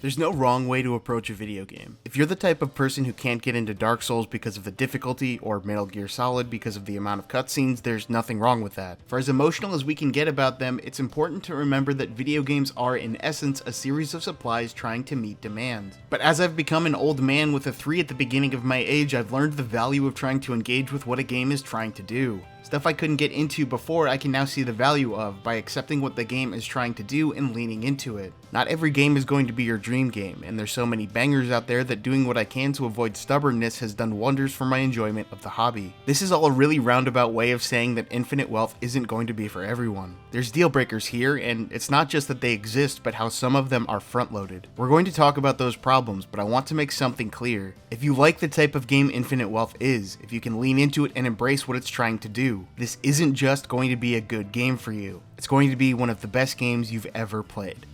There's no wrong way to approach a video game. If you're the type of person who can't get into Dark Souls because of the difficulty, or Metal Gear Solid because of the amount of cutscenes, there's nothing wrong with that. For as emotional as we can get about them, it's important to remember that video games are, in essence, a series of supplies trying to meet demand. But as I've become an old man with a 3 at the beginning of my age, I've learned the value of trying to engage with what a game is trying to do. Stuff I couldn't get into before, I can now see the value of by accepting what the game is trying to do and leaning into it. Not every game is going to be your dream game, and there's so many bangers out there that doing what I can to avoid stubbornness has done wonders for my enjoyment of the hobby. This is all a really roundabout way of saying that infinite wealth isn't going to be for everyone. There's deal breakers here, and it's not just that they exist, but how some of them are front-loaded. We're going to talk about those problems, but I want to make something clear. If you like the type of game infinite wealth is, if you can lean into it and embrace what it's trying to do, this isn't just going to be a good game for you. It's going to be one of the best games you've ever played.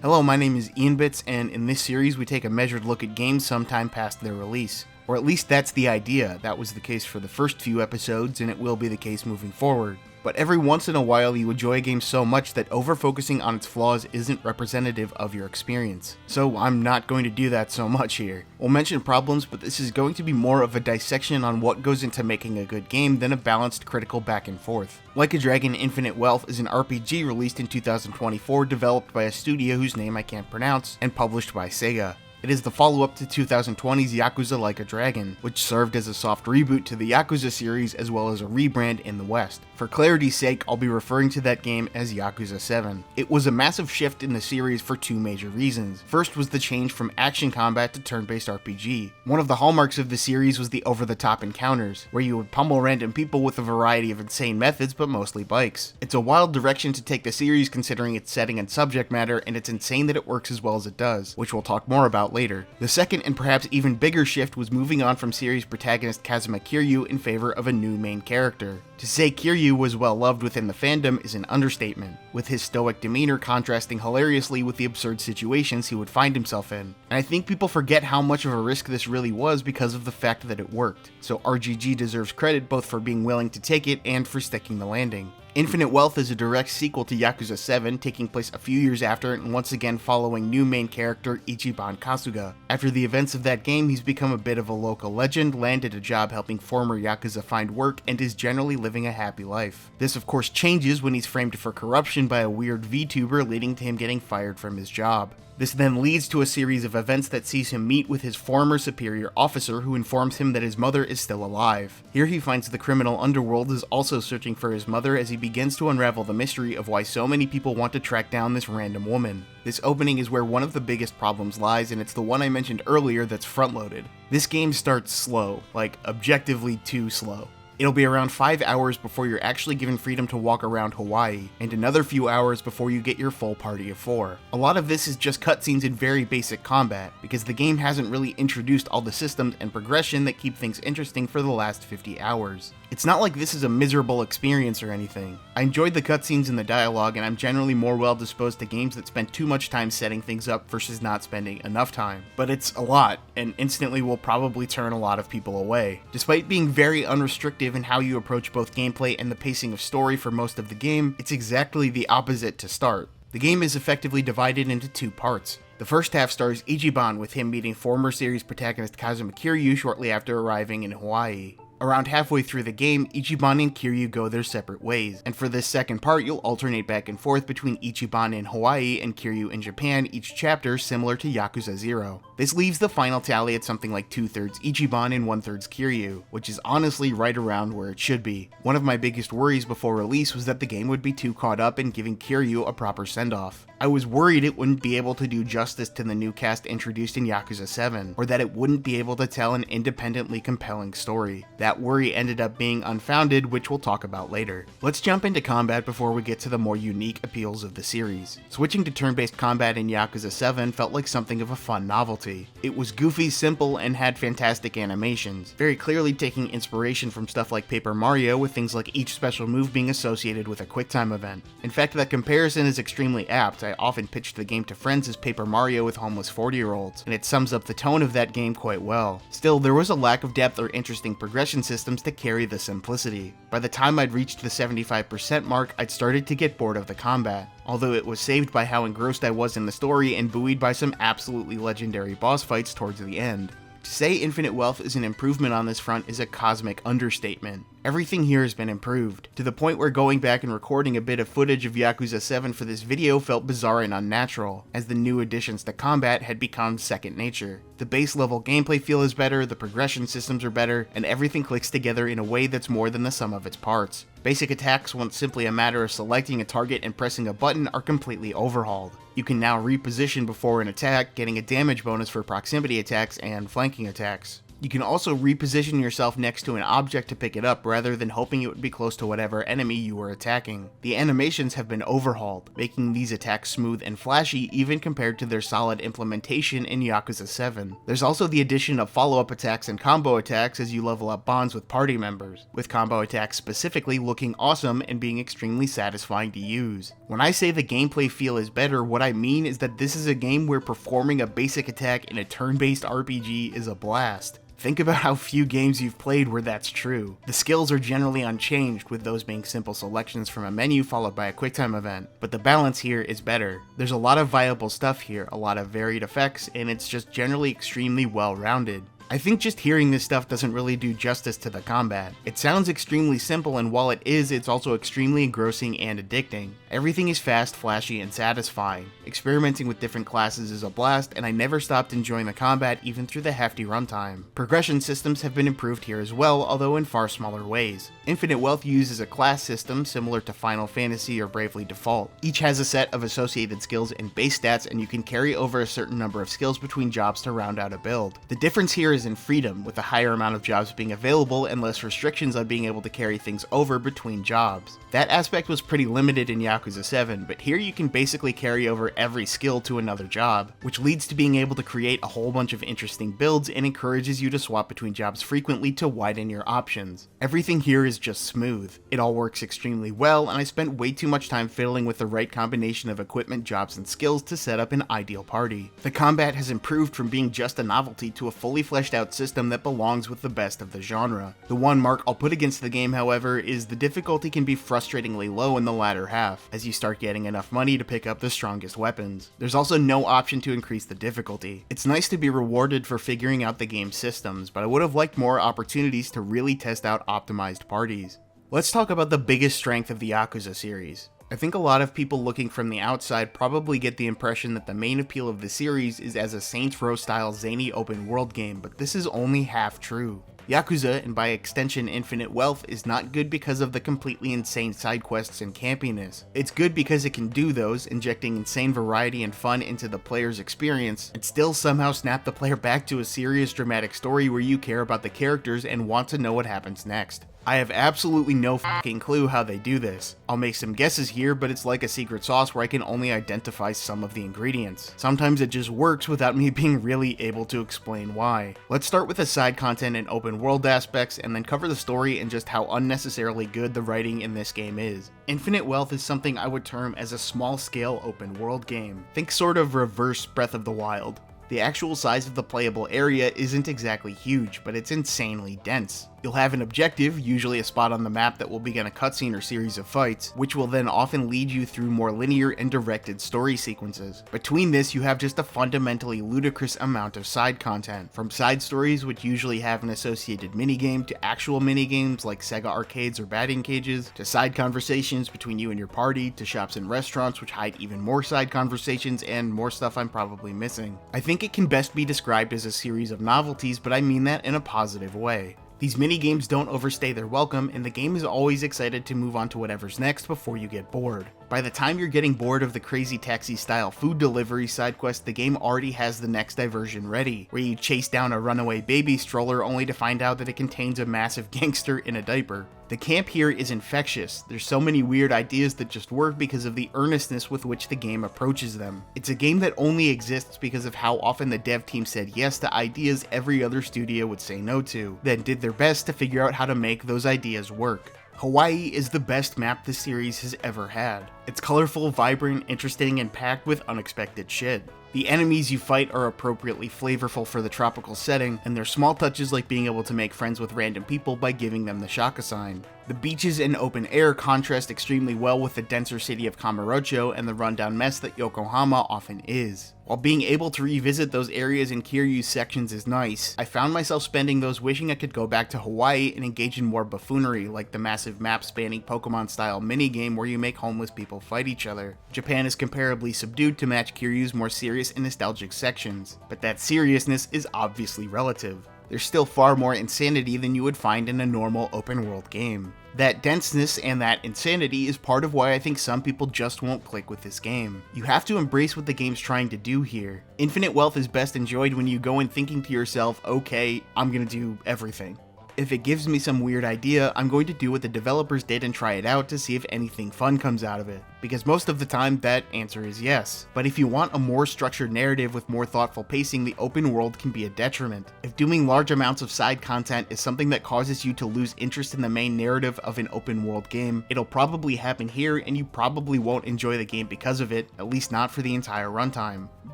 Hello, my name is ianbits, and in this series we take a measured look at games sometime past their release. Or at least that's the idea. That was the case for the first few episodes, and it will be the case moving forward. But every once in a while you enjoy a game so much that over-focusing on its flaws isn't representative of your experience. So I'm not going to do that so much here. We'll mention problems, but this is going to be more of a dissection on what goes into making a good game than a balanced critical back and forth. Like a Dragon Infinite Wealth is an RPG released in 2024, developed by a studio whose name I can't pronounce, and published by Sega. It is the follow-up to 2020's Yakuza Like a Dragon, which served as a soft reboot to the Yakuza series as well as a rebrand in the West. For clarity's sake, I'll be referring to that game as Yakuza 7. It was a massive shift in the series for two major reasons. First was the change from action combat to turn-based RPG. One of the hallmarks of the series was the over-the-top encounters, where you would pummel random people with a variety of insane methods, but mostly bikes. It's a wild direction to take the series considering its setting and subject matter, and it's insane that it works as well as it does, which we'll talk more about later. The second and perhaps even bigger shift was moving on from series protagonist Kazuma Kiryu in favor of a new main character. To say Kiryu was well loved within the fandom is an understatement, with his stoic demeanor contrasting hilariously with the absurd situations he would find himself in. And I think people forget how much of a risk this really was because of the fact that it worked, so RGG deserves credit both for being willing to take it and for sticking the landing. Infinite Wealth is a direct sequel to Yakuza 7, taking place a few years after and once again following new main character Ichiban Kasuga. After the events of that game, he's become a bit of a local legend, landed a job helping former Yakuza find work, and is generally living a happy life. This of course changes when he's framed for corruption by a weird VTuber, leading to him getting fired from his job. This then leads to a series of events that sees him meet with his former superior officer who informs him that his mother is still alive. Here he finds the criminal underworld is also searching for his mother as he begins to unravel the mystery of why so many people want to track down this random woman. This opening is where one of the biggest problems lies, and it's the one I mentioned earlier that's front-loaded. This game starts slow, like objectively too slow. It'll be around 5 hours before you're actually given freedom to walk around Hawaii, and another few hours before you get your full party of 4. A lot of this is just cutscenes and very basic combat, because the game hasn't really introduced all the systems and progression that keep things interesting for the last 50 hours. It's not like this is a miserable experience or anything. I enjoyed the cutscenes and the dialogue, and I'm generally more well disposed to games that spend too much time setting things up versus not spending enough time. But it's a lot, and instantly will probably turn a lot of people away. Despite being very unrestricted in how you approach both gameplay and the pacing of story for most of the game, it's exactly the opposite to start. The game is effectively divided into two parts. The first half stars Ichiban, with him meeting former series protagonist Kazuma Kiryu shortly after arriving in Hawaii. Around halfway through the game, Ichiban and Kiryu go their separate ways, and for this second part you'll alternate back and forth between Ichiban in Hawaii and Kiryu in Japan, each chapter similar to Yakuza 0. This leaves the final tally at something like 2/3 Ichiban and 1/3 Kiryu, which is honestly right around where it should be. One of my biggest worries before release was that the game would be too caught up in giving Kiryu a proper send-off. I was worried it wouldn't be able to do justice to the new cast introduced in Yakuza 7, or that it wouldn't be able to tell an independently compelling story. That worry ended up being unfounded, which we'll talk about later. Let's jump into combat before we get to the more unique appeals of the series. Switching to turn-based combat in Yakuza 7 felt like something of a fun novelty. It was goofy, simple, and had fantastic animations, very clearly taking inspiration from stuff like Paper Mario, with things like each special move being associated with a QuickTime event. In fact, that comparison is extremely apt. I I often pitched the game to friends as Paper Mario with homeless 40-year-olds, and it sums up the tone of that game quite well. Still, there was a lack of depth or interesting progression systems to carry the simplicity. By the time I'd reached the 75% mark, I'd started to get bored of the combat, although it was saved by how engrossed I was in the story and buoyed by some absolutely legendary boss fights towards the end. To say Infinite Wealth is an improvement on this front is a cosmic understatement. Everything here has been improved, to the point where going back and recording a bit of footage of Yakuza 7 for this video felt bizarre and unnatural, as the new additions to combat had become second nature. The base level gameplay feel is better, the progression systems are better, and everything clicks together in a way that's more than the sum of its parts. Basic attacks, once simply a matter of selecting a target and pressing a button, are completely overhauled. You can now reposition before an attack, getting a damage bonus for proximity attacks and flanking attacks. You can also reposition yourself next to an object to pick it up rather than hoping it would be close to whatever enemy you were attacking. The animations have been overhauled, making these attacks smooth and flashy even compared to their solid implementation in Yakuza 7. There's also the addition of follow-up attacks and combo attacks as you level up bonds with party members, with combo attacks specifically looking awesome and being extremely satisfying to use. When I say the gameplay feel is better, what I mean is that this is a game where performing a basic attack in a turn-based RPG is a blast. Think about how few games you've played where that's true. The skills are generally unchanged, with those being simple selections from a menu followed by a quicktime event, but the balance here is better. There's a lot of viable stuff here, a lot of varied effects, and it's just generally extremely well-rounded. I think just hearing this stuff doesn't really do justice to the combat. It sounds extremely simple, and while it is, it's also extremely engrossing and addicting. Everything is fast, flashy, and satisfying. Experimenting with different classes is a blast, and I never stopped enjoying the combat even through the hefty runtime. Progression systems have been improved here as well, although in far smaller ways. Infinite Wealth uses a class system similar to Final Fantasy or Bravely Default. Each has a set of associated skills and base stats, and you can carry over a certain number of skills between jobs to round out a build. The difference here is in freedom, with a higher amount of jobs being available and less restrictions on being able to carry things over between jobs. That aspect was pretty limited in Yakuza 7, but here you can basically carry over every skill to another job, which leads to being able to create a whole bunch of interesting builds and encourages you to swap between jobs frequently to widen your options. Everything here is just smooth. It all works extremely well, and I spent way too much time fiddling with the right combination of equipment, jobs, and skills to set up an ideal party. The combat has improved from being just a novelty to a fully fleshed out system that belongs with the best of the genre. The one mark I'll put against the game, however, is the difficulty can be frustratingly low in the latter half, as you start getting enough money to pick up the strongest weapons. There's also no option to increase the difficulty. It's nice to be rewarded for figuring out the game's systems, but I would have liked more opportunities to really test out optimized parties. Let's talk about the biggest strength of the Yakuza series. I think a lot of people looking from the outside probably get the impression that the main appeal of the series is as a Saints Row style zany open world game, but this is only half true. Yakuza, and by extension Infinite Wealth, is not good because of the completely insane side quests and campiness. It's good because it can do those, injecting insane variety and fun into the player's experience, and still somehow snap the player back to a serious dramatic story where you care about the characters and want to know what happens next. I have absolutely no fucking clue how they do this. I'll make some guesses here, but it's like a secret sauce where I can only identify some of the ingredients. Sometimes it just works without me being really able to explain why. Let's start with the side content and open world aspects, and then cover the story and just how unnecessarily good the writing in this game is. Infinite Wealth is something I would term as a small-scale open world game. Think sort of reverse Breath of the Wild. The actual size of the playable area isn't exactly huge, but it's insanely dense. You'll have an objective, usually a spot on the map that will begin a cutscene or series of fights, which will then often lead you through more linear and directed story sequences. Between this, you have just a fundamentally ludicrous amount of side content, from side stories which usually have an associated minigame to actual minigames like Sega arcades or batting cages, to side conversations between you and your party, to shops and restaurants which hide even more side conversations and more stuff I'm probably missing. I think it can best be described as a series of novelties, but I mean that in a positive way. These minigames don't overstay their welcome, and the game is always excited to move on to whatever's next before you get bored. By the time you're getting bored of the Crazy Taxi style food delivery side quest, the game already has the next diversion ready, where you chase down a runaway baby stroller only to find out that it contains a massive gangster in a diaper. The camp here is infectious. There's so many weird ideas that just work because of the earnestness with which the game approaches them. It's a game that only exists because of how often the dev team said yes to ideas every other studio would say no to, then did their best to figure out how to make those ideas work. Hawaii is the best map the series has ever had. It's colorful, vibrant, interesting, and packed with unexpected shit. The enemies you fight are appropriately flavorful for the tropical setting, and there's small touches like being able to make friends with random people by giving them the shaka sign. The beaches and open air contrast extremely well with the denser city of Kamurocho and the rundown mess that Yokohama often is. While being able to revisit those areas in Kiryu's sections is nice, I found myself spending those wishing I could go back to Hawaii and engage in more buffoonery, like the massive map-spanning Pokemon-style minigame where you make homeless people fight each other. Japan is comparably subdued to match Kiryu's more serious and nostalgic sections, but that seriousness is obviously relative. There's still far more insanity than you would find in a normal open-world game. That denseness and that insanity is part of why I think some people just won't click with this game. You have to embrace what the game's trying to do here. Infinite wealth is best enjoyed when you go in thinking to yourself, okay, I'm gonna do everything. If it gives me some weird idea, I'm going to do what the developers did and try it out to see if anything fun comes out of it. Because most of the time, that answer is yes. But if you want a more structured narrative with more thoughtful pacing, the open world can be a detriment. If doing large amounts of side content is something that causes you to lose interest in the main narrative of an open world game, it'll probably happen here and you probably won't enjoy the game because of it, at least not for the entire runtime.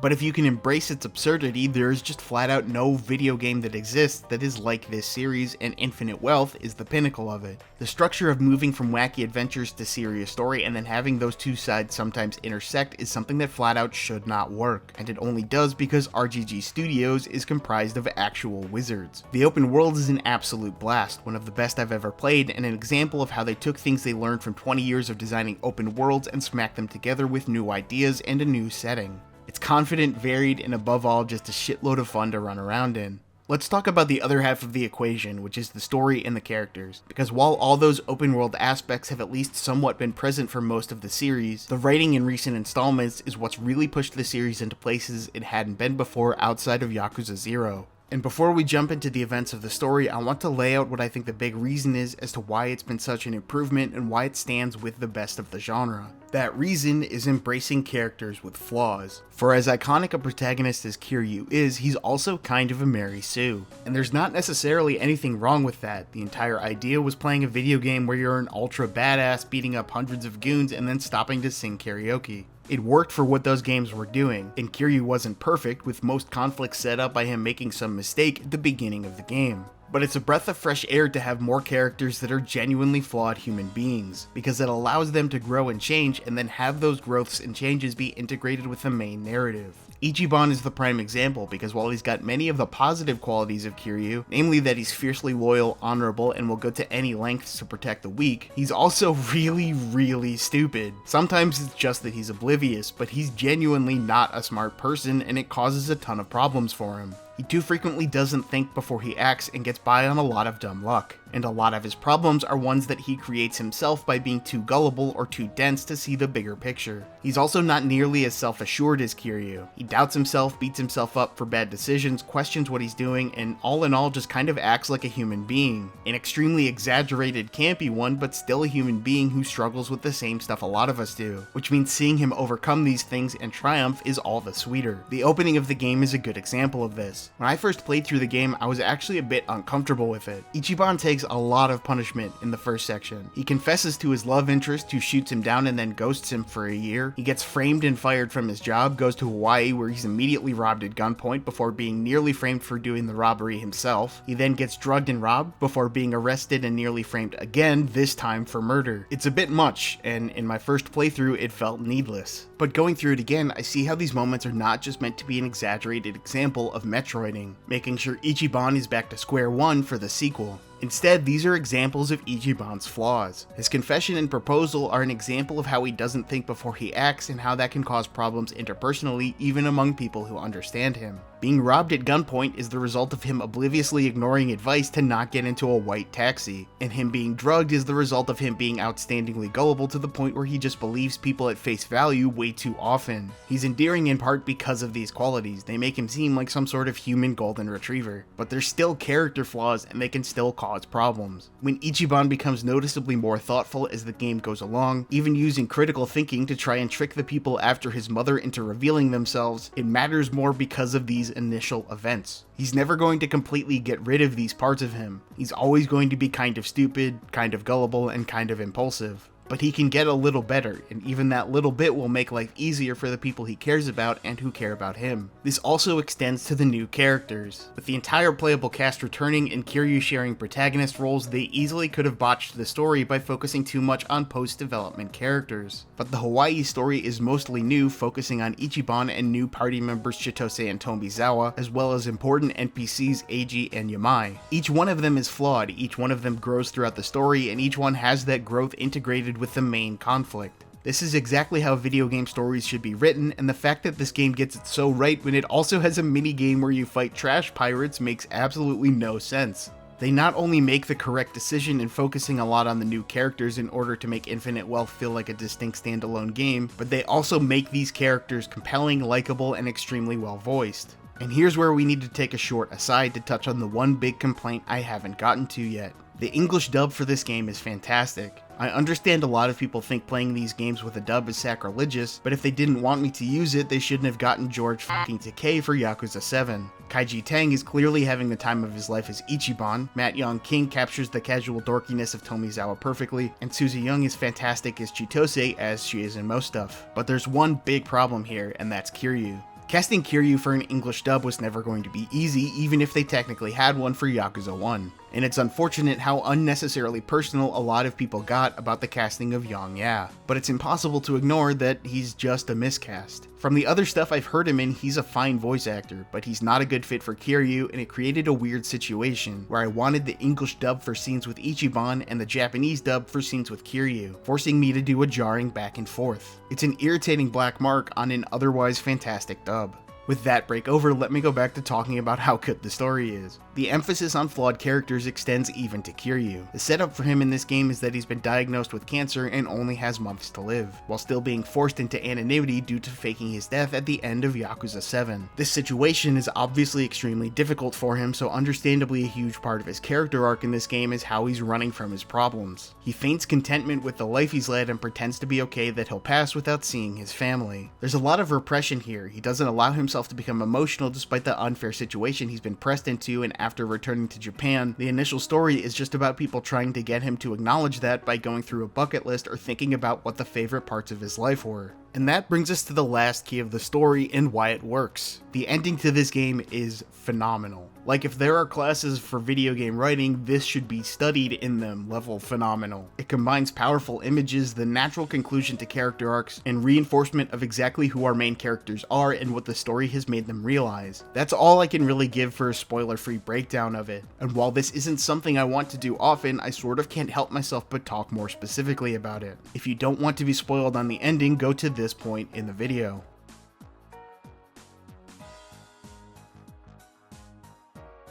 But if you can embrace its absurdity, there is just flat out no video game that exists that is like this series, and Infinite Wealth is the pinnacle of it. The structure of moving from wacky adventures to serious story and then having those two sides sometimes intersect is something that flat out should not work, and it only does because RGG Studios is comprised of actual wizards. The open world is an absolute blast, one of the best I've ever played, and an example of how they took things they learned from 20 years of designing open worlds and smacked them together with new ideas and a new setting. It's confident, varied, and above all, just a shitload of fun to run around in. Let's talk about the other half of the equation, which is the story and the characters. Because while all those open world aspects have at least somewhat been present for most of the series, the writing in recent installments is what's really pushed the series into places it hadn't been before outside of Yakuza 0. And before we jump into the events of the story, I want to lay out what I think the big reason is as to why it's been such an improvement and why it stands with the best of the genre. That reason is embracing characters with flaws. For as iconic a protagonist as Kiryu is, he's also kind of a Mary Sue. And there's not necessarily anything wrong with that. The entire idea was playing a video game where you're an ultra badass beating up hundreds of goons and then stopping to sing karaoke. It worked for what those games were doing, and Kiryu wasn't perfect, with most conflicts set up by him making some mistake at the beginning of the game. But it's a breath of fresh air to have more characters that are genuinely flawed human beings, because it allows them to grow and change, and then have those growths and changes be integrated with the main narrative. Ichiban is the prime example, because while he's got many of the positive qualities of Kiryu, namely that he's fiercely loyal, honorable, and will go to any lengths to protect the weak, he's also really stupid. Sometimes it's just that he's oblivious, but he's genuinely not a smart person, and it causes a ton of problems for him. He too frequently doesn't think before he acts and gets by on a lot of dumb luck. And a lot of his problems are ones that he creates himself by being too gullible or too dense to see the bigger picture. He's also not nearly as self-assured as Kiryu. He doubts himself, beats himself up for bad decisions, questions what he's doing, and all in all just kind of acts like a human being. An extremely exaggerated, campy one, but still a human being who struggles with the same stuff a lot of us do. Which means seeing him overcome these things and triumph is all the sweeter. The opening of the game is a good example of this. When I first played through the game, I was actually a bit uncomfortable with it. Ichiban takes a lot of punishment in the first section. He confesses to his love interest, who shoots him down and then ghosts him for a year. He gets framed and fired from his job, goes to Hawaii where he's immediately robbed at gunpoint before being nearly framed for doing the robbery himself. He then gets drugged and robbed before being arrested and nearly framed again, this time for murder. It's a bit much, and in my first playthrough it felt needless. But going through it again, I see how these moments are not just meant to be an exaggerated example of Metroiding, making sure Ichiban is back to square one for the sequel. Instead, these are examples of Ichiban's flaws. His confession and proposal are an example of how he doesn't think before he acts and how that can cause problems interpersonally even among people who understand him. Being robbed at gunpoint is the result of him obliviously ignoring advice to not get into a white taxi, and him being drugged is the result of him being outstandingly gullible to the point where he just believes people at face value way too often. He's endearing in part because of these qualities. They make him seem like some sort of human golden retriever, but they're still character flaws and they can still cause saw its problems. When Ichiban becomes noticeably more thoughtful as the game goes along, even using critical thinking to try and trick the people after his mother into revealing themselves, it matters more because of these initial events. He's never going to completely get rid of these parts of him. He's always going to be kind of stupid, kind of gullible, and kind of impulsive. But he can get a little better, and even that little bit will make life easier for the people he cares about and who care about him. This also extends to the new characters. With the entire playable cast returning and Kiryu sharing protagonist roles, they easily could have botched the story by focusing too much on post-development characters. But the Hawaii story is mostly new, focusing on Ichiban and new party members Chitose and Tomizawa, as well as important NPCs Eiji and Yamai. Each one of them is flawed, each one of them grows throughout the story, and each one has that growth integrated with the main conflict. This is exactly how video game stories should be written, and the fact that this game gets it so right when it also has a mini game where you fight trash pirates makes absolutely no sense. They not only make the correct decision in focusing a lot on the new characters in order to make Infinite Wealth feel like a distinct standalone game, but they also make these characters compelling, likable, and extremely well voiced. And here's where we need to take a short aside to touch on the one big complaint I haven't gotten to yet. The English dub for this game is fantastic. I understand a lot of people think playing these games with a dub is sacrilegious, but if they didn't want me to use it, they shouldn't have gotten George fucking Takei for Yakuza 7. Kaiji Tang is clearly having the time of his life as Ichiban, Matt Young King captures the casual dorkiness of Tomizawa perfectly, and Suzy Young is fantastic as Chitose as she is in most stuff. But there's one big problem here, and that's Kiryu. Casting Kiryu for an English dub was never going to be easy, even if they technically had one for Yakuza 1. And it's unfortunate how unnecessarily personal a lot of people got about the casting of Yang Ya. But it's impossible to ignore that he's just a miscast. From the other stuff I've heard him in, he's a fine voice actor, but he's not a good fit for Kiryu, and it created a weird situation where I wanted the English dub for scenes with Ichiban and the Japanese dub for scenes with Kiryu, forcing me to do a jarring back and forth. It's an irritating black mark on an otherwise fantastic dub. With that break over, let me go back to talking about how good the story is. The emphasis on flawed characters extends even to Kiryu. The setup for him in this game is that he's been diagnosed with cancer and only has months to live, while still being forced into anonymity due to faking his death at the end of Yakuza 7. This situation is obviously extremely difficult for him, so understandably a huge part of his character arc in this game is how he's running from his problems. He feigns contentment with the life he's led and pretends to be okay that he'll pass without seeing his family. There's a lot of repression here. He doesn't allow himself to become emotional despite the unfair situation he's been pressed into, and after returning to Japan, the initial story is just about people trying to get him to acknowledge that by going through a bucket list or thinking about what the favorite parts of his life were. And that brings us to the last key of the story and why it works. The ending to this game is phenomenal. Like, if there are classes for video game writing, this should be studied in them, level phenomenal. It combines powerful images, the natural conclusion to character arcs, and reinforcement of exactly who our main characters are and what the story has made them realize. That's all I can really give for a spoiler-free breakdown of it. And while this isn't something I want to do often, I sort of can't help myself but talk more specifically about it. If you don't want to be spoiled on the ending, go to this point in the video.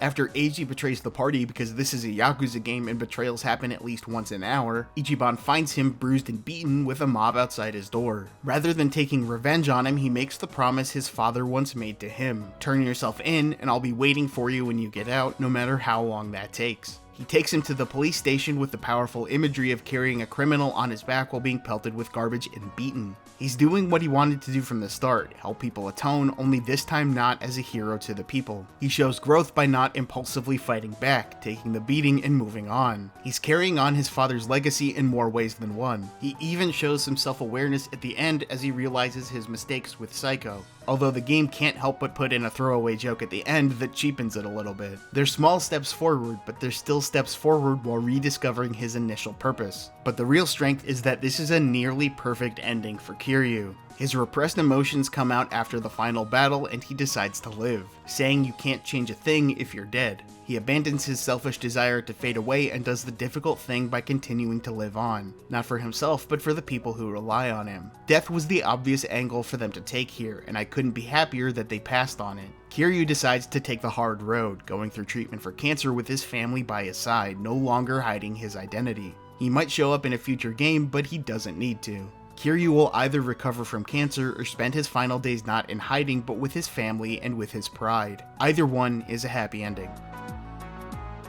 After Eiji betrays the party because this is a Yakuza game and betrayals happen at least once an hour, Ichiban finds him bruised and beaten with a mob outside his door. Rather than taking revenge on him, he makes the promise his father once made to him: turn yourself in and I'll be waiting for you when you get out, no matter how long that takes. He takes him to the police station with the powerful imagery of carrying a criminal on his back while being pelted with garbage and beaten. He's doing what he wanted to do from the start, help people atone, only this time not as a hero to the people. He shows growth by not impulsively fighting back, taking the beating and moving on. He's carrying on his father's legacy in more ways than one. He even shows some self-awareness at the end as he realizes his mistakes with Psycho. Although the game can't help but put in a throwaway joke at the end that cheapens it a little bit. They're small steps forward, but they're still steps forward while rediscovering his initial purpose. But the real strength is that this is a nearly perfect ending for Kiryu. His repressed emotions come out after the final battle and he decides to live, saying you can't change a thing if you're dead. He abandons his selfish desire to fade away and does the difficult thing by continuing to live on, not for himself but for the people who rely on him. Death was the obvious angle for them to take here, and I couldn't be happier that they passed on it. Kiryu decides to take the hard road, going through treatment for cancer with his family by his side, no longer hiding his identity. He might show up in a future game, but he doesn't need to. Kiryu will either recover from cancer or spend his final days not in hiding but with his family and with his pride. Either one is a happy ending.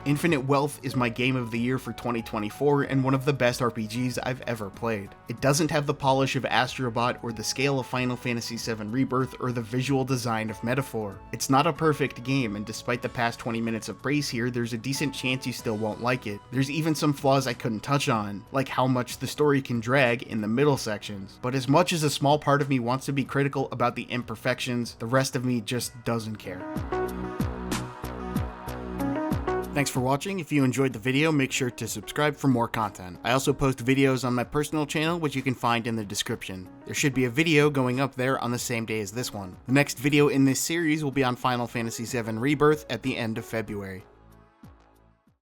Infinite Wealth is my game of the year for 2024 and one of the best RPGs I've ever played. It doesn't have the polish of Astrobot or the scale of Final Fantasy VII Rebirth or the visual design of Metaphor. It's not a perfect game, and despite the past 20 minutes of praise here, there's a decent chance you still won't like it. There's even some flaws I couldn't touch on, like how much the story can drag in the middle sections. But as much as a small part of me wants to be critical about the imperfections, the rest of me just doesn't care. Thanks for watching. If you enjoyed the video, make sure to subscribe for more content. I also post videos on my personal channel, which you can find in the description. There should be a video going up there on the same day as this one. The next video in this series will be on Final Fantasy VII Rebirth at the end of February.